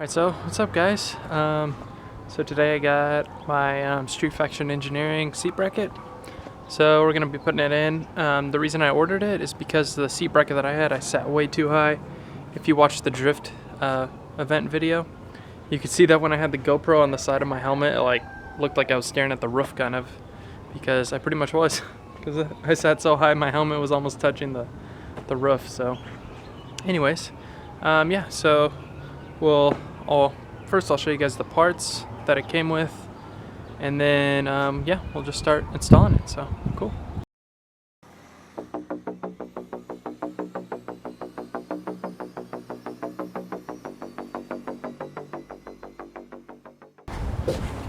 Alright, so what's up guys? So today I got my Street Faction Engineering seat bracket. So we're going to be putting it in. The reason I ordered it is because the seat bracket that I had, I sat way too high. If you watched the drift event video, you could see that when I had the GoPro on the side of my helmet, it looked like I was staring at the roof kind of, because I pretty much was, because I sat so high my helmet was almost touching the roof. So anyways, yeah, so first I'll show you guys the parts that it came with, and then yeah, we'll just start installing it. So cool.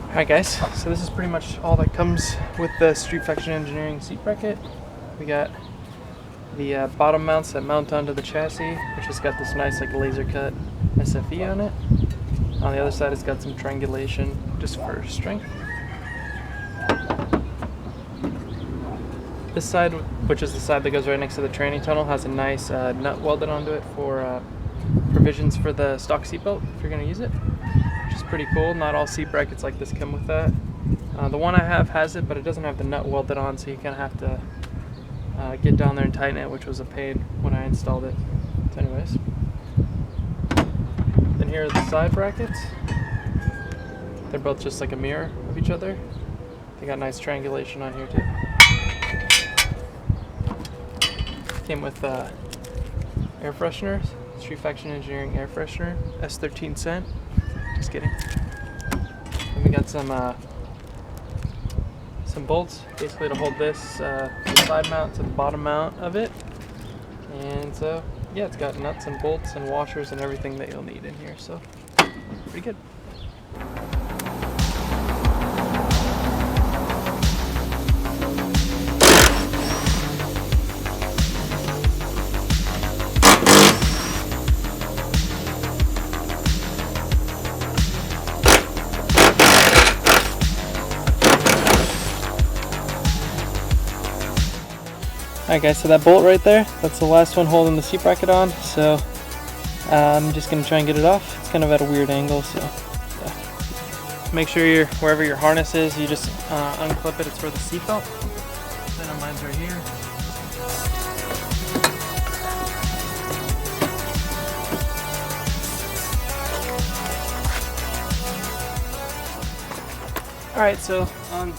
Alright guys, so this is pretty much all that comes with the Street Faction Engineering seat bracket. We got the bottom mounts that mount onto the chassis, which has got this nice laser cut SFE on it. On the other side it's got some triangulation just for strength. This side, which is the side that goes right next to the training tunnel, has a nice nut welded onto it for provisions for the stock seatbelt if you're going to use it, which is pretty cool. Not all seat brackets like this come with that. The one I have has it, but it doesn't have the nut welded on, so you kind of have to get down there and tighten it, which was a pain when I installed it. So anyways, then here are the side brackets. They're both just like a mirror of each other. They got nice triangulation on here too. Came with air fresheners, Street Faction Engineering air freshener, S13 scent. Just kidding. And we got some bolts, basically to hold this from the side mount to the bottom mount of it. And so yeah, it's got nuts and bolts and washers and everything that you'll need in here. So pretty good. Alright guys, so that bolt right there, that's the last one holding the seat bracket on, so I'm just going to try and get it off. It's kind of at a weird angle, so yeah. Make sure wherever your harness is, you just unclip it. It's for the seat belt. Then mine's right here. Alright, so on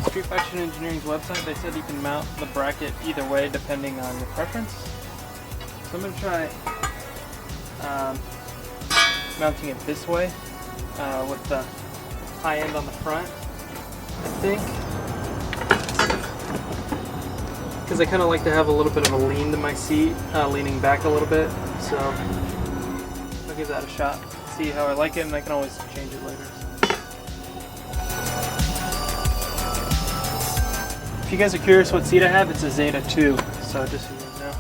Street Faction Engineering's website, they said you can mount the bracket either way depending on your preference. So I'm going to try mounting it this way with the high end on the front, I think, because I kind of like to have a little bit of a lean to my seat, leaning back a little bit. So I'll give that a shot, see how I like it, and I can always change it later. If you guys are curious what seat I have, it's a Zeta 2, so just so you guys know.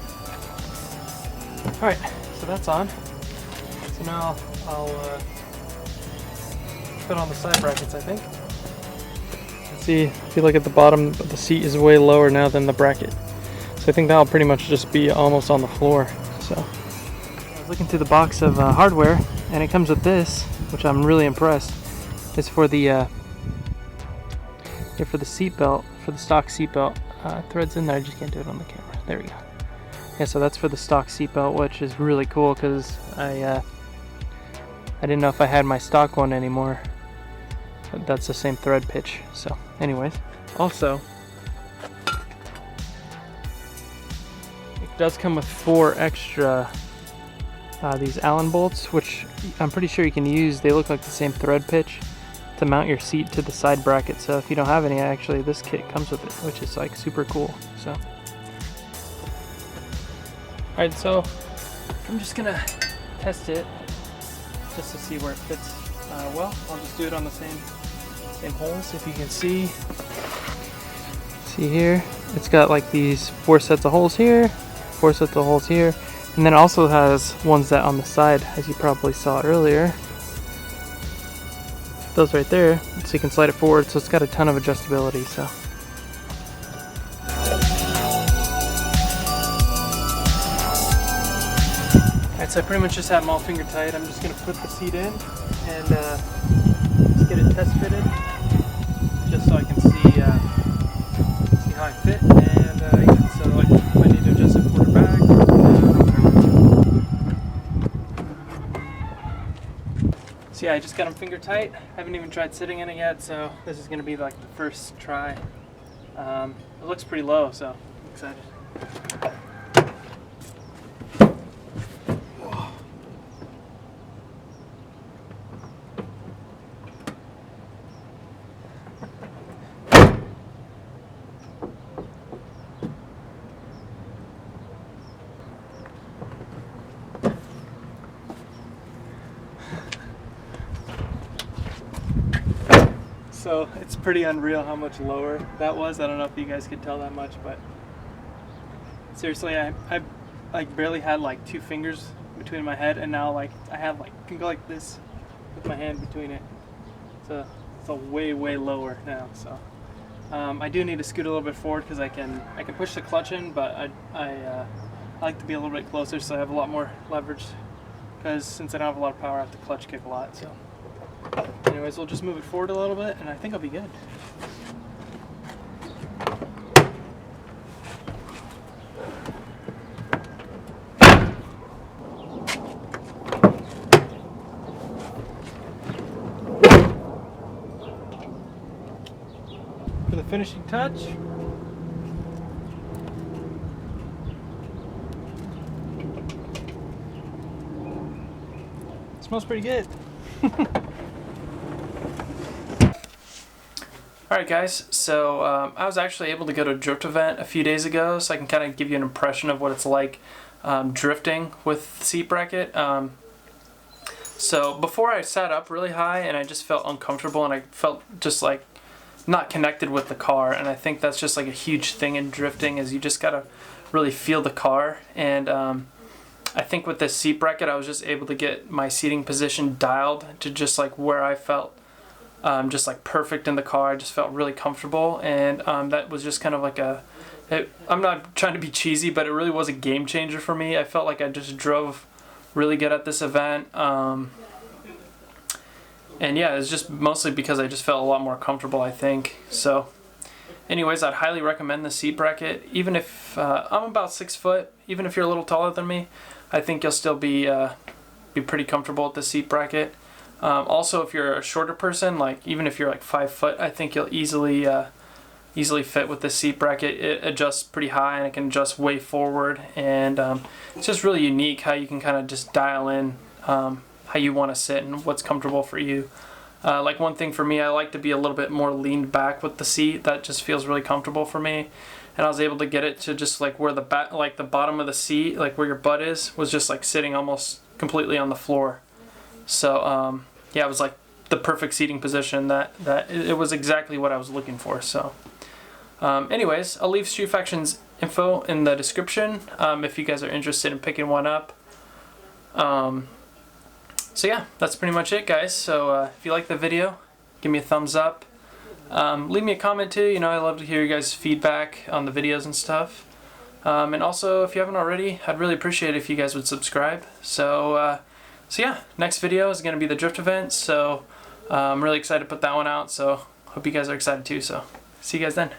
Alright, so that's on. So now I'll put on the side brackets, I think. See, if you look at the bottom, the seat is way lower now than the bracket. So I think that'll pretty much just be almost on the floor. So I was looking through the box of hardware, and it comes with this, which I'm really impressed. It's for the seat belt. For the stock seatbelt, threads in there. I just can't do it on the camera. There we go. Yeah, so that's for the stock seatbelt, which is really cool because I didn't know if I had my stock one anymore. But that's the same thread pitch. So, anyways, also it does come with 4 extra these Allen bolts, which I'm pretty sure you can use. They look like the same thread pitch to mount your seat to the side bracket. So if you don't have any, actually this kit comes with it, which is super cool. So alright, so I'm just gonna test it just to see where it fits well. I'll just do it on the same holes. If you can see here, it's got these 4 sets of holes here, 4 sets of holes here, and then it also has ones that on the side, as you probably saw earlier, those right there, so you can slide it forward. So it's got a ton of adjustability. So So I pretty much just have them all finger tight. I'm just going to put the seat in and just get it test fitted, just so I can see how I fit, and yeah, so like if I need to adjust it forward or back, so yeah, I just got them finger tight. I haven't even tried sitting in it yet, so this is going to be like the first try. It looks pretty low, so I'm excited. So it's pretty unreal how much lower that was. I don't know if you guys could tell that much, but seriously, I like barely had like 2 fingers between my head, and now like I have like can go like this with my hand between it. So it's a way lower now. So I do need to scoot a little bit forward because I can push the clutch in, but I like to be a little bit closer so I have a lot more leverage. Because since I don't have a lot of power, I have to clutch kick a lot. So. Anyways, we'll just move it forward a little bit, and I think I'll be good. For the finishing touch, it smells pretty good. Alright guys, so I was actually able to go to a drift event a few days ago, so I can kind of give you an impression of what it's like drifting with the seat bracket. So before I sat up really high and I just felt uncomfortable and I felt just like not connected with the car, and I think that's just like a huge thing in drifting is you just gotta really feel the car. And I think with this seat bracket I was just able to get my seating position dialed to just like where I felt just like perfect in the car. I just felt really comfortable, and that was just kind of like I'm not trying to be cheesy, but it really was a game changer for me. I felt like I just drove really good at this event, and yeah, it's just mostly because I just felt a lot more comfortable, I think. So anyways, I'd highly recommend the seat bracket. Even if I'm about 6 foot, even if you're a little taller than me, I think you'll still be pretty comfortable with the seat bracket. Also, if you're a shorter person, like even if you're like 5 foot, I think you'll easily fit with the seat bracket. It adjusts pretty high and it can adjust way forward, and it's just really unique how you can kind of just dial in how you want to sit and what's comfortable for you. Like one thing for me, I like to be a little bit more leaned back with the seat. That just feels really comfortable for me, and I was able to get it to just like where the bottom of the seat, like where your butt is, was just like sitting almost completely on the floor. So yeah, it was like the perfect seating position. That it was exactly what I was looking for. So anyways, I'll leave Strufaction's info in the description if you guys are interested in picking one up. So yeah, that's pretty much it, guys. So if you like the video, give me a thumbs up. Leave me a comment too. You know, I love to hear you guys' feedback on the videos and stuff. And also, if you haven't already, I'd really appreciate it if you guys would subscribe. So yeah, next video is going to be the drift event. So I'm really excited to put that one out. So hope you guys are excited too. So see you guys then.